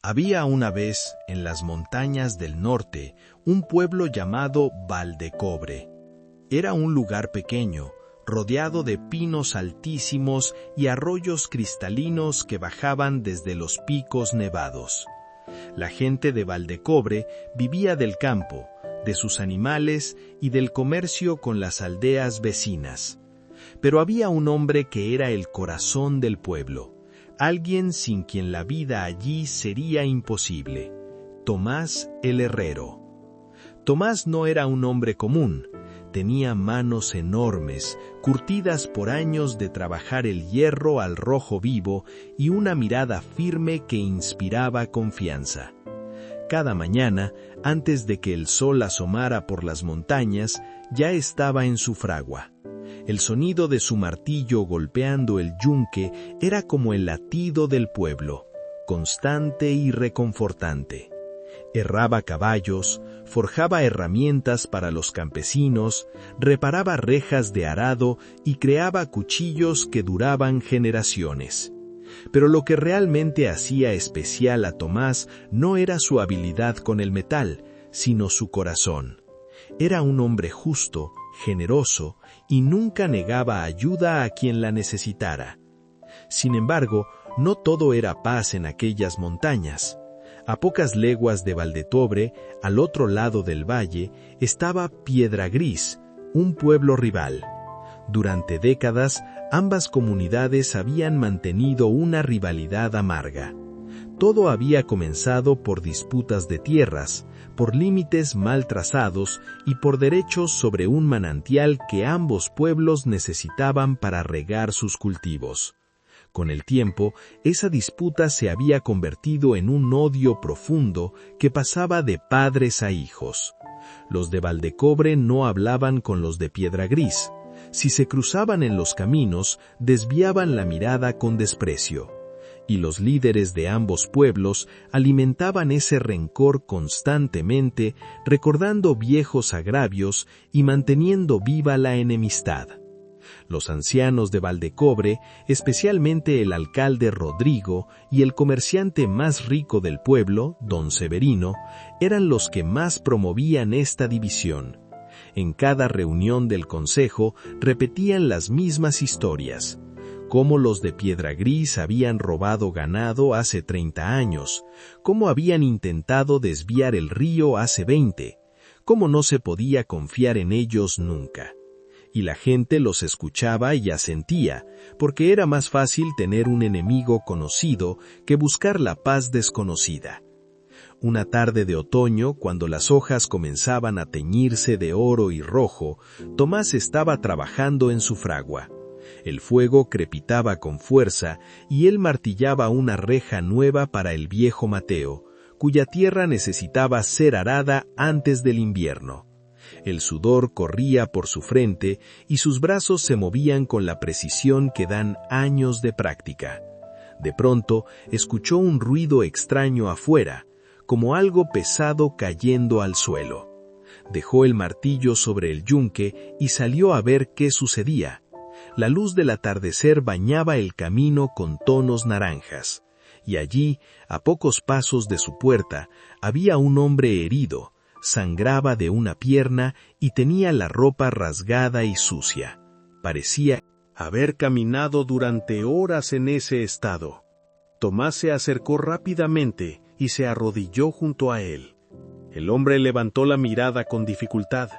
Había una vez, en las montañas del norte, un pueblo llamado Valdecobre. Era un lugar pequeño, rodeado de pinos altísimos y arroyos cristalinos que bajaban desde los picos nevados. La gente de Valdecobre vivía del campo, de sus animales y del comercio con las aldeas vecinas. Pero había un hombre que era el corazón del pueblo, alguien sin quien la vida allí sería imposible: Tomás el herrero. Tomás no era un hombre común. Tenía manos enormes, curtidas por años de trabajar el hierro al rojo vivo, y una mirada firme que inspiraba confianza. Cada mañana, antes de que el sol asomara por las montañas, ya estaba en su fragua. El sonido de su martillo golpeando el yunque era como el latido del pueblo, constante y reconfortante. Herraba caballos, forjaba herramientas para los campesinos, reparaba rejas de arado y creaba cuchillos que duraban generaciones. Pero lo que realmente hacía especial a Tomás no era su habilidad con el metal, sino su corazón. Era un hombre justo, generoso, y nunca negaba ayuda a quien la necesitara. Sin embargo, no todo era paz en aquellas montañas. A pocas leguas de Valdecobre, al otro lado del valle, estaba Piedra Gris, un pueblo rival. Durante décadas, ambas comunidades habían mantenido una rivalidad amarga. Todo había comenzado por disputas de tierras, por límites mal trazados y por derechos sobre un manantial que ambos pueblos necesitaban para regar sus cultivos. Con el tiempo, esa disputa se había convertido en un odio profundo que pasaba de padres a hijos. Los de Valdecobre no hablaban con los de Piedra Gris. Si se cruzaban en los caminos, desviaban la mirada con desprecio. Y los líderes de ambos pueblos alimentaban ese rencor constantemente, recordando viejos agravios y manteniendo viva la enemistad. Los ancianos de Valdecobre, especialmente el alcalde Rodrigo y el comerciante más rico del pueblo, don Severino, eran los que más promovían esta división. En cada reunión del consejo repetían las mismas historias: cómo los de Piedra Gris habían robado ganado hace 30 años, cómo habían intentado desviar el río hace 20, cómo no se podía confiar en ellos nunca. Y la gente los escuchaba y asentía, porque era más fácil tener un enemigo conocido que buscar la paz desconocida. Una tarde de otoño, cuando las hojas comenzaban a teñirse de oro y rojo, Tomás estaba trabajando en su fragua. El fuego crepitaba con fuerza y él martillaba una reja nueva para el viejo Mateo, cuya tierra necesitaba ser arada antes del invierno. El sudor corría por su frente y sus brazos se movían con la precisión que dan años de práctica. De pronto, escuchó un ruido extraño afuera, como algo pesado cayendo al suelo. Dejó el martillo sobre el yunque y salió a ver qué sucedía. La luz del atardecer bañaba el camino con tonos naranjas, y allí, a pocos pasos de su puerta, había un hombre herido. Sangraba de una pierna y tenía la ropa rasgada y sucia. Parecía haber caminado durante horas en ese estado. Tomás se acercó rápidamente y se arrodilló junto a él. El hombre levantó la mirada con dificultad.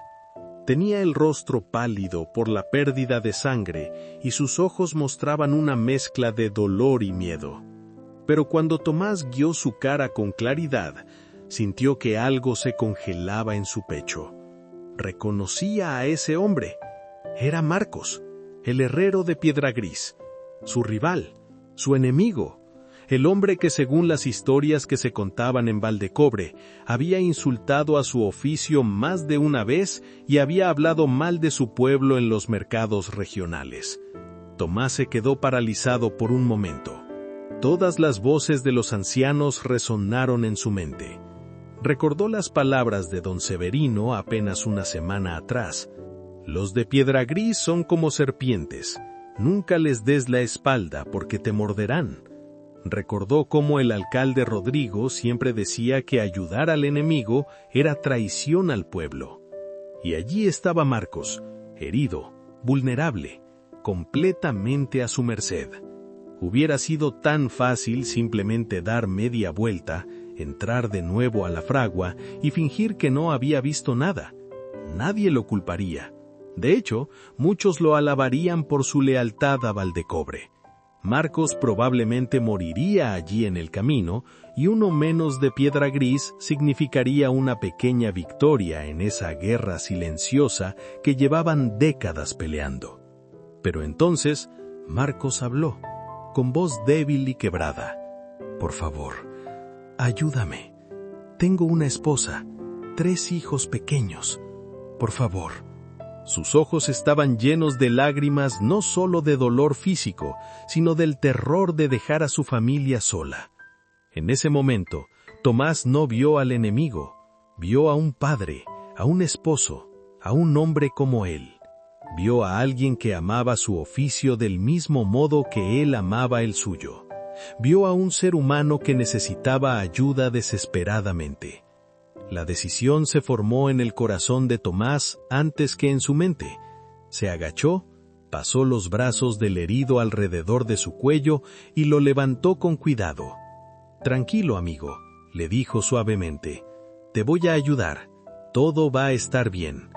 Tenía el rostro pálido por la pérdida de sangre y sus ojos mostraban una mezcla de dolor y miedo. Pero cuando Tomás guió su cara con claridad, sintió que algo se congelaba en su pecho. Reconocía a ese hombre. Era Marcos, el herrero de Piedra Gris, su rival, su enemigo, el hombre que, según las historias que se contaban en Valdecobre, había insultado a su oficio más de una vez y había hablado mal de su pueblo en los mercados regionales. Tomás se quedó paralizado por un momento. Todas las voces de los ancianos resonaron en su mente. Recordó las palabras de don Severino apenas una semana atrás. Los de Piedra Gris son como serpientes. Nunca les des la espalda porque te morderán. Recordó cómo el alcalde Rodrigo siempre decía que ayudar al enemigo era traición al pueblo. Y allí estaba Marcos, herido, vulnerable, completamente a su merced. Hubiera sido tan fácil simplemente dar media vuelta, entrar de nuevo a la fragua y fingir que no había visto nada. Nadie lo culparía. De hecho, muchos lo alabarían por su lealtad a Valdecobre. Marcos probablemente moriría allí en el camino, y uno menos de Piedra Gris significaría una pequeña victoria en esa guerra silenciosa que llevaban décadas peleando. Pero entonces, Marcos habló, con voz débil y quebrada. «Por favor, ayúdame. Tengo una esposa, 3 hijos pequeños. Por favor». Sus ojos estaban llenos de lágrimas no solo de dolor físico, sino del terror de dejar a su familia sola. En ese momento, Tomás no vio al enemigo, vio a un padre, a un esposo, a un hombre como él. Vio a alguien que amaba su oficio del mismo modo que él amaba el suyo. Vio a un ser humano que necesitaba ayuda desesperadamente. La decisión se formó en el corazón de Tomás antes que en su mente. Se agachó, pasó los brazos del herido alrededor de su cuello y lo levantó con cuidado. «Tranquilo, amigo», le dijo suavemente. «Te voy a ayudar. Todo va a estar bien».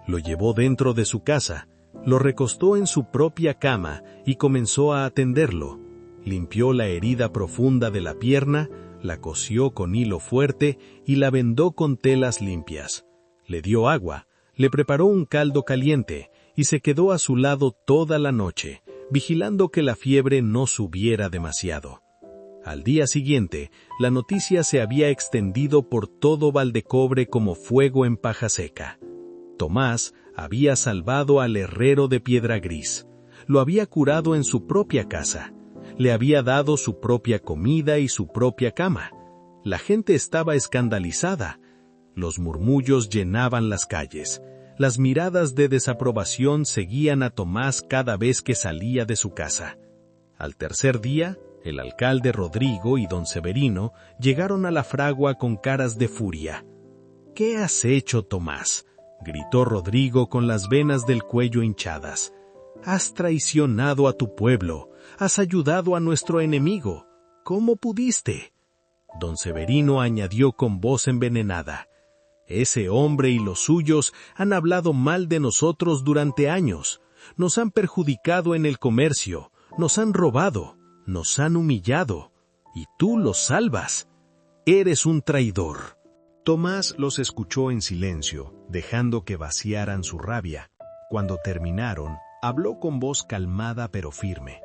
Lo llevó dentro de su casa, lo recostó en su propia cama y comenzó a atenderlo. Limpió la herida profunda de la pierna, la cosió con hilo fuerte y la vendó con telas limpias. Le dio agua, le preparó un caldo caliente y se quedó a su lado toda la noche, vigilando que la fiebre no subiera demasiado. Al día siguiente, la noticia se había extendido por todo Valdecobre como fuego en paja seca. Tomás había salvado al herrero de Piedra Gris. Lo había curado en su propia casa. Le había dado su propia comida y su propia cama. La gente estaba escandalizada. Los murmullos llenaban las calles. Las miradas de desaprobación seguían a Tomás cada vez que salía de su casa. Al tercer día, el alcalde Rodrigo y don Severino llegaron a la fragua con caras de furia. «¿Qué has hecho, Tomás?», gritó Rodrigo con las venas del cuello hinchadas. «Has traicionado a tu pueblo. Has ayudado a nuestro enemigo. ¿Cómo pudiste?». Don Severino añadió con voz envenenada. «Ese hombre y los suyos han hablado mal de nosotros durante años. Nos han perjudicado en el comercio, nos han robado, nos han humillado. Y tú los salvas. Eres un traidor». Tomás los escuchó en silencio, dejando que vaciaran su rabia. Cuando terminaron, habló con voz calmada pero firme.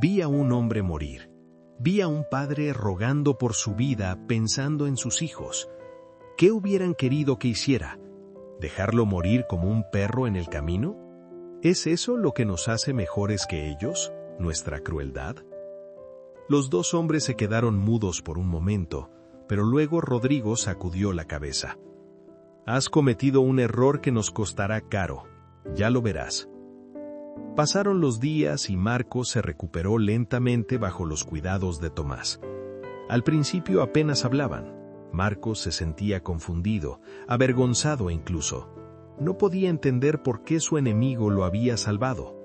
«Vi a un hombre morir. Vi a un padre rogando por su vida pensando en sus hijos. ¿Qué hubieran querido que hiciera? ¿Dejarlo morir como un perro en el camino? ¿Es eso lo que nos hace mejores que ellos, nuestra crueldad?». Los 2 hombres se quedaron mudos por un momento, pero luego Rodrigo sacudió la cabeza. «Has cometido un error que nos costará caro. Ya lo verás». Pasaron los días y Marcos se recuperó lentamente bajo los cuidados de Tomás. Al principio apenas hablaban. Marcos se sentía confundido, avergonzado incluso. No podía entender por qué su enemigo lo había salvado.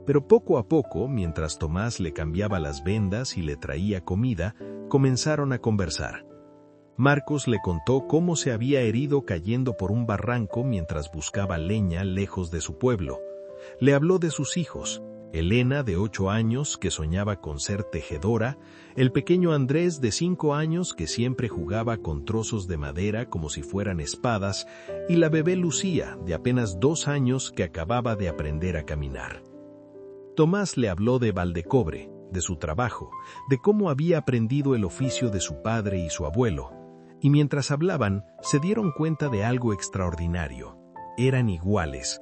Pero poco a poco, mientras Tomás le cambiaba las vendas y le traía comida, comenzaron a conversar. Marcos le contó cómo se había herido cayendo por un barranco mientras buscaba leña lejos de su pueblo. Le habló de sus hijos, Elena de 8 años que soñaba con ser tejedora, el pequeño Andrés de 5 años que siempre jugaba con trozos de madera como si fueran espadas, y la bebé Lucía de apenas 2 años que acababa de aprender a caminar. Tomás le habló de Valdecobre, de su trabajo, de cómo había aprendido el oficio de su padre y su abuelo, y mientras hablaban se dieron cuenta de algo extraordinario. Eran iguales.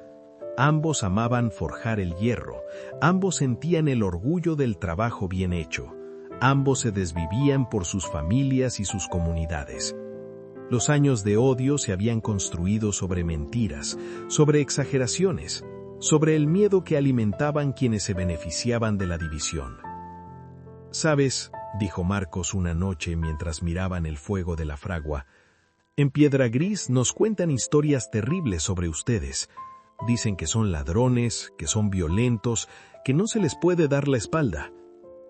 Ambos amaban forjar el hierro, ambos sentían el orgullo del trabajo bien hecho, ambos se desvivían por sus familias y sus comunidades. Los años de odio se habían construido sobre mentiras, sobre exageraciones, sobre el miedo que alimentaban quienes se beneficiaban de la división. «Sabes», dijo Marcos una noche mientras miraban el fuego de la fragua, «en Piedra Gris nos cuentan historias terribles sobre ustedes. Dicen que son ladrones, que son violentos, que no se les puede dar la espalda.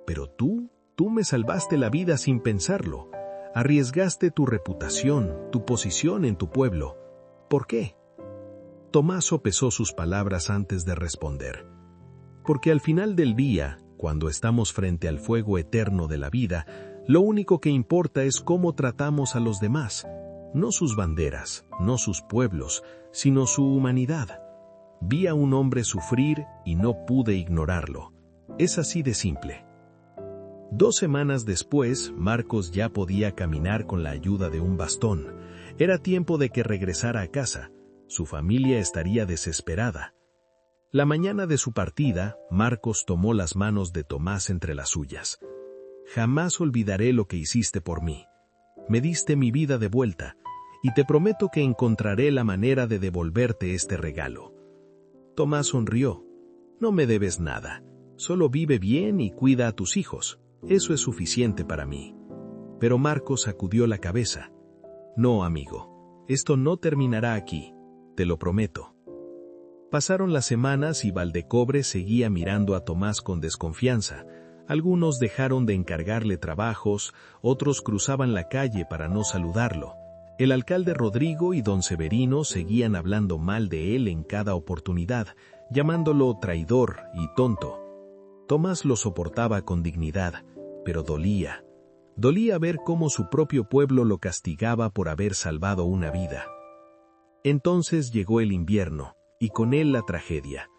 Pero tú me salvaste la vida sin pensarlo. Arriesgaste tu reputación, tu posición en tu pueblo. ¿Por qué?» Tomás sopesó sus palabras antes de responder. Porque al final del día, cuando estamos frente al fuego eterno de la vida, lo único que importa es cómo tratamos a los demás, no sus banderas, no sus pueblos, sino su humanidad. Vi a un hombre sufrir y no pude ignorarlo. Es así de simple. 2 semanas después, Marcos ya podía caminar con la ayuda de un bastón. Era tiempo de que regresara a casa. Su familia estaría desesperada. La mañana de su partida, Marcos tomó las manos de Tomás entre las suyas. «Jamás olvidaré lo que hiciste por mí. Me diste mi vida de vuelta, y te prometo que encontraré la manera de devolverte este regalo». Tomás sonrió. «No me debes nada. Solo vive bien y cuida a tus hijos. Eso es suficiente para mí». Pero Marcos sacudió la cabeza. «No, amigo. Esto no terminará aquí. Te lo prometo». Pasaron las semanas y Valdecobre seguía mirando a Tomás con desconfianza. Algunos dejaron de encargarle trabajos, otros cruzaban la calle para no saludarlo. El alcalde Rodrigo y don Severino seguían hablando mal de él en cada oportunidad, llamándolo traidor y tonto. Tomás lo soportaba con dignidad, pero dolía. Dolía ver cómo su propio pueblo lo castigaba por haber salvado una vida. Entonces llegó el invierno, y con él la tragedia.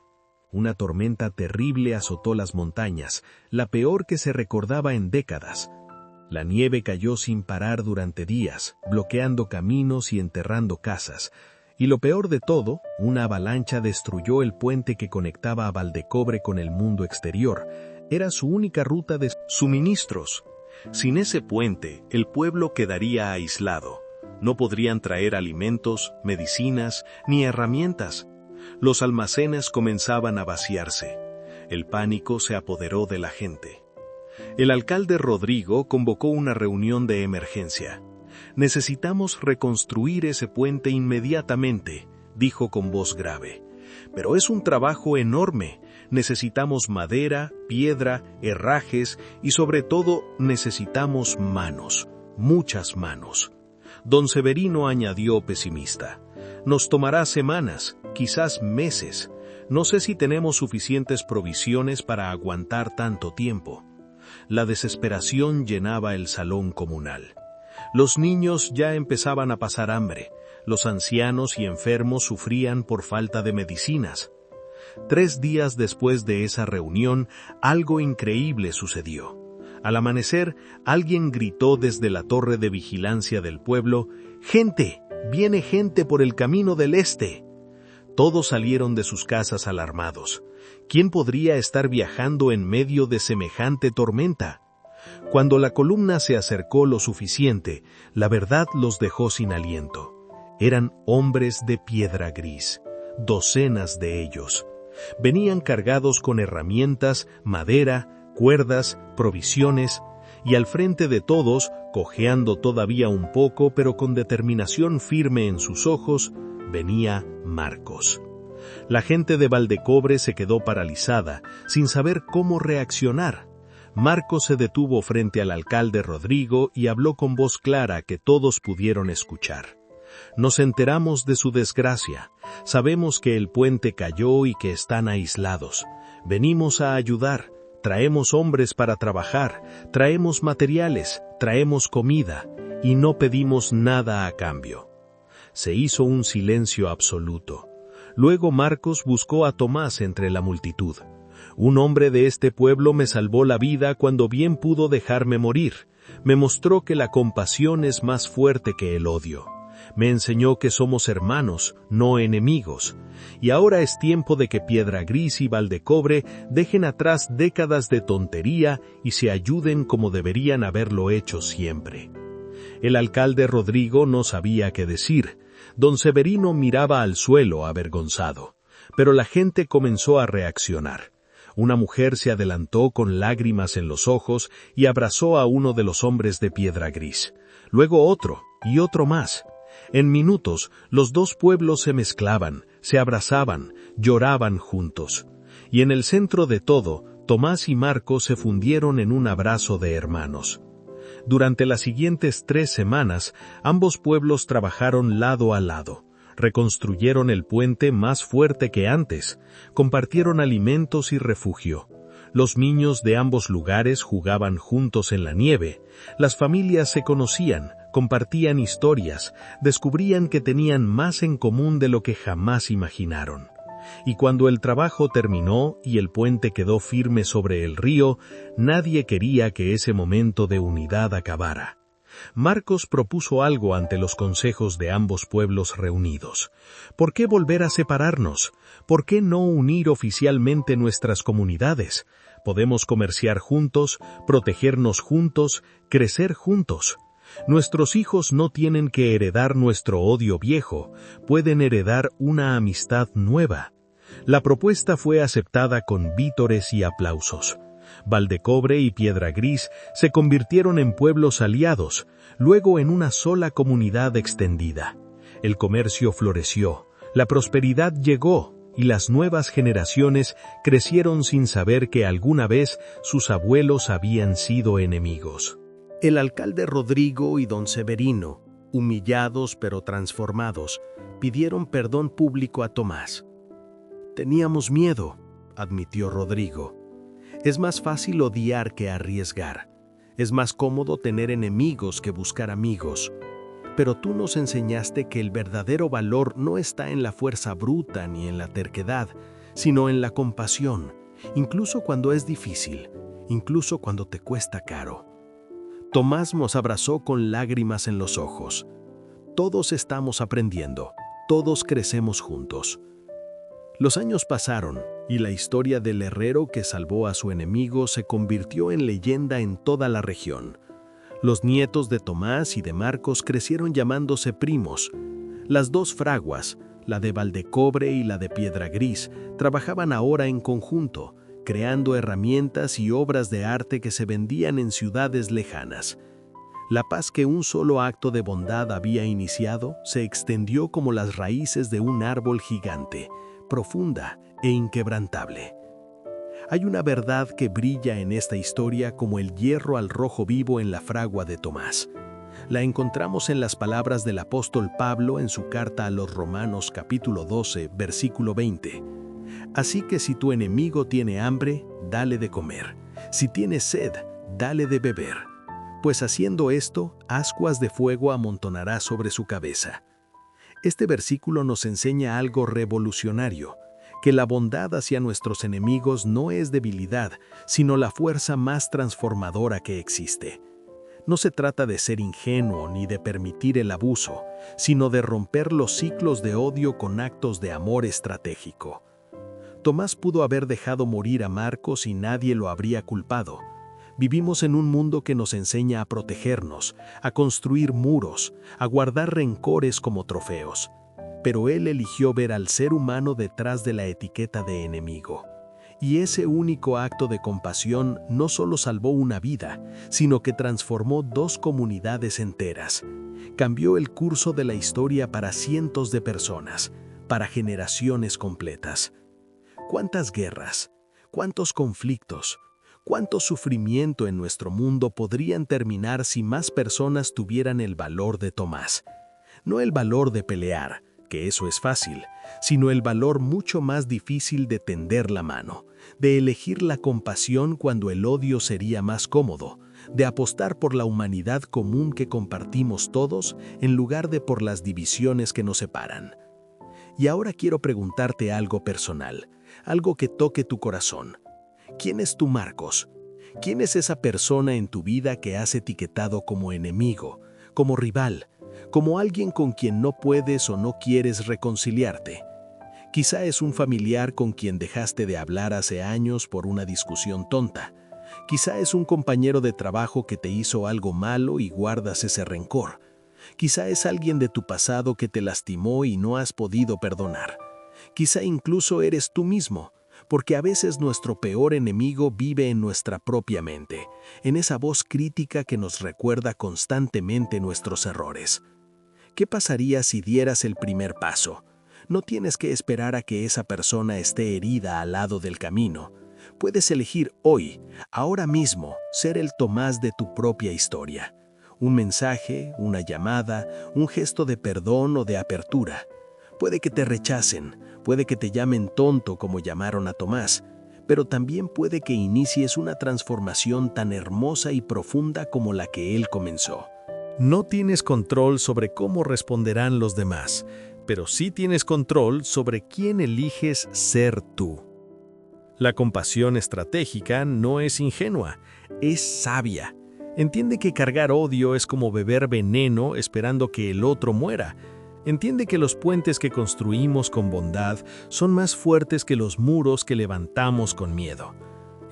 Una tormenta terrible azotó las montañas, la peor que se recordaba en décadas. La nieve cayó sin parar durante días, bloqueando caminos y enterrando casas. Y lo peor de todo, una avalancha destruyó el puente que conectaba a Valdecobre con el mundo exterior. Era su única ruta de suministros. Sin ese puente, el pueblo quedaría aislado. No podrían traer alimentos, medicinas, ni herramientas. Los almacenes comenzaban a vaciarse. El pánico se apoderó de la gente. El alcalde Rodrigo convocó una reunión de emergencia. «Necesitamos reconstruir ese puente inmediatamente», dijo con voz grave. «Pero es un trabajo enorme. Necesitamos madera, piedra, herrajes y sobre todo necesitamos manos, muchas manos». Don Severino añadió pesimista. «Nos tomará semanas, quizás meses. No sé si tenemos suficientes provisiones para aguantar tanto tiempo». La desesperación llenaba el salón comunal. Los niños ya empezaban a pasar hambre. Los ancianos y enfermos sufrían por falta de medicinas. 3 días después de esa reunión, algo increíble sucedió. Al amanecer, alguien gritó desde la torre de vigilancia del pueblo: «¡Gente! ¡Viene gente por el camino del este!». Todos salieron de sus casas alarmados. ¿Quién podría estar viajando en medio de semejante tormenta? Cuando la columna se acercó lo suficiente, la verdad los dejó sin aliento. Eran hombres de Piedra Gris, docenas de ellos. Venían cargados con herramientas, madera, cuerdas, provisiones, y al frente de todos, cojeando todavía un poco pero con determinación firme en sus ojos, venía Marcos. La gente de Valdecobre se quedó paralizada, sin saber cómo reaccionar. Marcos se detuvo frente al alcalde Rodrigo y habló con voz clara que todos pudieron escuchar. «Nos enteramos de su desgracia. Sabemos que el puente cayó y que están aislados. Venimos a ayudar. Traemos hombres para trabajar, traemos materiales, traemos comida, y no pedimos nada a cambio». Se hizo un silencio absoluto. Luego Marcos buscó a Tomás entre la multitud. «Un hombre de este pueblo me salvó la vida cuando bien pudo dejarme morir. Me mostró que la compasión es más fuerte que el odio. Me enseñó que somos hermanos, no enemigos. Y ahora es tiempo de que Piedra Gris y Valdecobre dejen atrás décadas de tontería y se ayuden como deberían haberlo hecho siempre». El alcalde Rodrigo no sabía qué decir. Don Severino miraba al suelo avergonzado. Pero la gente comenzó a reaccionar. Una mujer se adelantó con lágrimas en los ojos y abrazó a uno de los hombres de piedra gris. Luego otro, y otro más. En minutos, los dos pueblos se mezclaban, se abrazaban, lloraban juntos. Y en el centro de todo, Tomás y Marcos se fundieron en un abrazo de hermanos. Durante las siguientes 3 semanas, ambos pueblos trabajaron lado a lado. Reconstruyeron el puente más fuerte que antes, compartieron alimentos y refugio. Los niños de ambos lugares jugaban juntos en la nieve, las familias se conocían, compartían historias, descubrían que tenían más en común de lo que jamás imaginaron. Y cuando el trabajo terminó y el puente quedó firme sobre el río, nadie quería que ese momento de unidad acabara. Marcos propuso algo ante los consejos de ambos pueblos reunidos. ¿Por qué volver a separarnos? ¿Por qué no unir oficialmente nuestras comunidades? Podemos comerciar juntos, protegernos juntos, crecer juntos. Nuestros hijos no tienen que heredar nuestro odio viejo, pueden heredar una amistad nueva. La propuesta fue aceptada con vítores y aplausos. Valdecobre y Piedra Gris se convirtieron en pueblos aliados, luego en una sola comunidad extendida. El comercio floreció, la prosperidad llegó y las nuevas generaciones crecieron sin saber que alguna vez sus abuelos habían sido enemigos. El alcalde Rodrigo y don Severino, humillados pero transformados, pidieron perdón público a Tomás. «Teníamos miedo», admitió Rodrigo. «Es más fácil odiar que arriesgar. Es más cómodo tener enemigos que buscar amigos. Pero tú nos enseñaste que el verdadero valor no está en la fuerza bruta ni en la terquedad, sino en la compasión, incluso cuando es difícil, incluso cuando te cuesta caro». Tomás nos abrazó con lágrimas en los ojos. Todos estamos aprendiendo, todos crecemos juntos. Los años pasaron y la historia del herrero que salvó a su enemigo se convirtió en leyenda en toda la región. Los nietos de Tomás y de Marcos crecieron llamándose primos. Las dos fraguas, la de Valdecobre y la de Piedra Gris, trabajaban ahora en conjunto, creando herramientas y obras de arte que se vendían en ciudades lejanas. La paz que un solo acto de bondad había iniciado se extendió como las raíces de un árbol gigante, profunda e inquebrantable. Hay una verdad que brilla en esta historia como el hierro al rojo vivo en la fragua de Tomás. La encontramos en las palabras del apóstol Pablo en su carta a los Romanos capítulo 12, versículo 20. Así que si tu enemigo tiene hambre, dale de comer. Si tiene sed, dale de beber. Pues haciendo esto, ascuas de fuego amontonará sobre su cabeza. Este versículo nos enseña algo revolucionario, que la bondad hacia nuestros enemigos no es debilidad, sino la fuerza más transformadora que existe. No se trata de ser ingenuo ni de permitir el abuso, sino de romper los ciclos de odio con actos de amor estratégico. Tomás pudo haber dejado morir a Marcos y nadie lo habría culpado. Vivimos en un mundo que nos enseña a protegernos, a construir muros, a guardar rencores como trofeos. Pero él eligió ver al ser humano detrás de la etiqueta de enemigo. Y ese único acto de compasión no solo salvó una vida, sino que transformó 2 comunidades enteras. Cambió el curso de la historia para cientos de personas, para generaciones completas. ¿Cuántas guerras, cuántos conflictos, cuánto sufrimiento en nuestro mundo podrían terminar si más personas tuvieran el valor de Tomás? No el valor de pelear, que eso es fácil, sino el valor mucho más difícil de tender la mano, de elegir la compasión cuando el odio sería más cómodo, de apostar por la humanidad común que compartimos todos en lugar de por las divisiones que nos separan. Y ahora quiero preguntarte algo personal, algo que toque tu corazón. ¿Quién es tu Marcos? ¿Quién es esa persona en tu vida que has etiquetado como enemigo, como rival, como alguien con quien no puedes o no quieres reconciliarte? Quizá es un familiar con quien dejaste de hablar hace años por una discusión tonta. Quizá es un compañero de trabajo que te hizo algo malo y guardas ese rencor. Quizá es alguien de tu pasado que te lastimó y no has podido perdonar. Quizá incluso eres tú mismo, porque a veces nuestro peor enemigo vive en nuestra propia mente, en esa voz crítica que nos recuerda constantemente nuestros errores. ¿Qué pasaría si dieras el primer paso? No tienes que esperar a que esa persona esté herida al lado del camino. Puedes elegir hoy, ahora mismo, ser el Tomás de tu propia historia. Un mensaje, una llamada, un gesto de perdón o de apertura. Puede que te rechacen, puede que te llamen tonto como llamaron a Tomás, pero también puede que inicies una transformación tan hermosa y profunda como la que él comenzó. No tienes control sobre cómo responderán los demás, pero sí tienes control sobre quién eliges ser tú. La compasión estratégica no es ingenua, es sabia. Entiende que cargar odio es como beber veneno esperando que el otro muera. Entiende que los puentes que construimos con bondad son más fuertes que los muros que levantamos con miedo.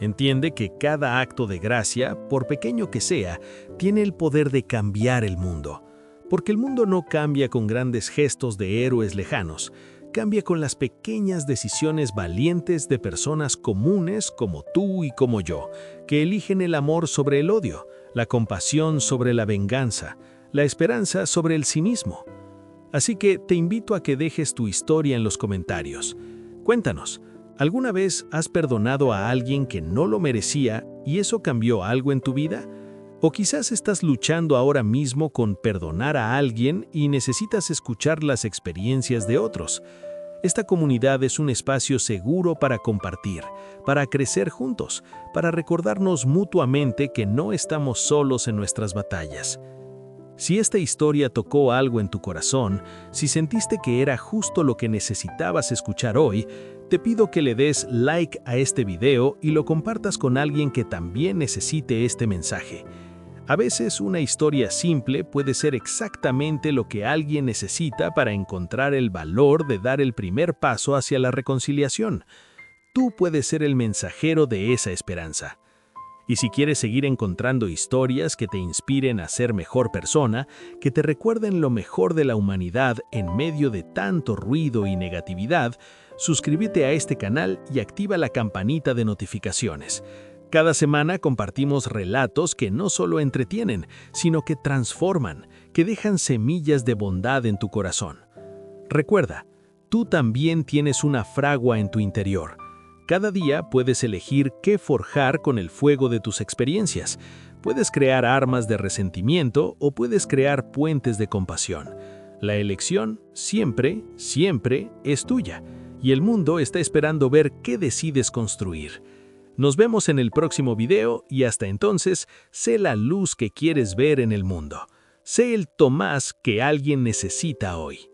Entiende que cada acto de gracia, por pequeño que sea, tiene el poder de cambiar el mundo. Porque el mundo no cambia con grandes gestos de héroes lejanos, cambia con las pequeñas decisiones valientes de personas comunes como tú y como yo, que eligen el amor sobre el odio, la compasión sobre la venganza, la esperanza sobre el cinismo. Así que te invito a que dejes tu historia en los comentarios. Cuéntanos, ¿alguna vez has perdonado a alguien que no lo merecía y eso cambió algo en tu vida? O quizás estás luchando ahora mismo con perdonar a alguien y necesitas escuchar las experiencias de otros. Esta comunidad es un espacio seguro para compartir, para crecer juntos, para recordarnos mutuamente que no estamos solos en nuestras batallas. Si esta historia tocó algo en tu corazón, si sentiste que era justo lo que necesitabas escuchar hoy, te pido que le des like a este video y lo compartas con alguien que también necesite este mensaje. A veces una historia simple puede ser exactamente lo que alguien necesita para encontrar el valor de dar el primer paso hacia la reconciliación. Tú puedes ser el mensajero de esa esperanza. Y si quieres seguir encontrando historias que te inspiren a ser mejor persona, que te recuerden lo mejor de la humanidad en medio de tanto ruido y negatividad, suscríbete a este canal y activa la campanita de notificaciones. Cada semana compartimos relatos que no solo entretienen, sino que transforman, que dejan semillas de bondad en tu corazón. Recuerda, tú también tienes una fragua en tu interior. Cada día puedes elegir qué forjar con el fuego de tus experiencias. Puedes crear armas de resentimiento o puedes crear puentes de compasión. La elección siempre, siempre es tuya, y el mundo está esperando ver qué decides construir. Nos vemos en el próximo video y hasta entonces, sé la luz que quieres ver en el mundo. Sé el Tomás que alguien necesita hoy.